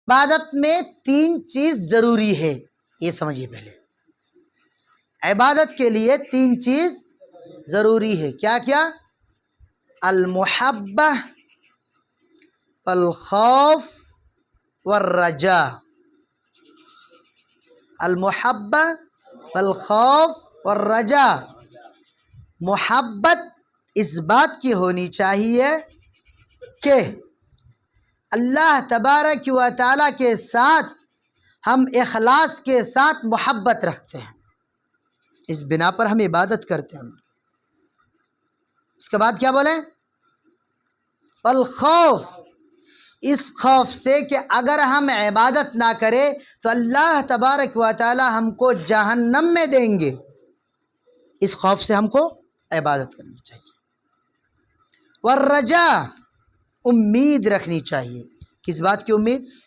عبادت میں تین چیز ضروری ہے، یہ سمجھیے پہلے۔ عبادت کے لیے تین چیز ضروری ہے، کیا کیا؟ المحبہ والخوف والرجاء۔ المحبہ والخوف والرجاء۔ محبت اس بات کی ہونی چاہیے کہ اللہ تبارک و تعالیٰ کے ساتھ ہم اخلاص کے ساتھ محبت رکھتے ہیں، اس بنا پر ہم عبادت کرتے ہیں۔ اس کے بعد کیا بولیں؟ الخوف، اس خوف سے کہ اگر ہم عبادت نہ کریں تو اللہ تبارک و تعالیٰ ہم کو جہنم میں دیں گے، اس خوف سے ہم کو عبادت کرنی چاہیے۔ والرجاء، امید رکھنی چاہیے، کس بات کی امید؟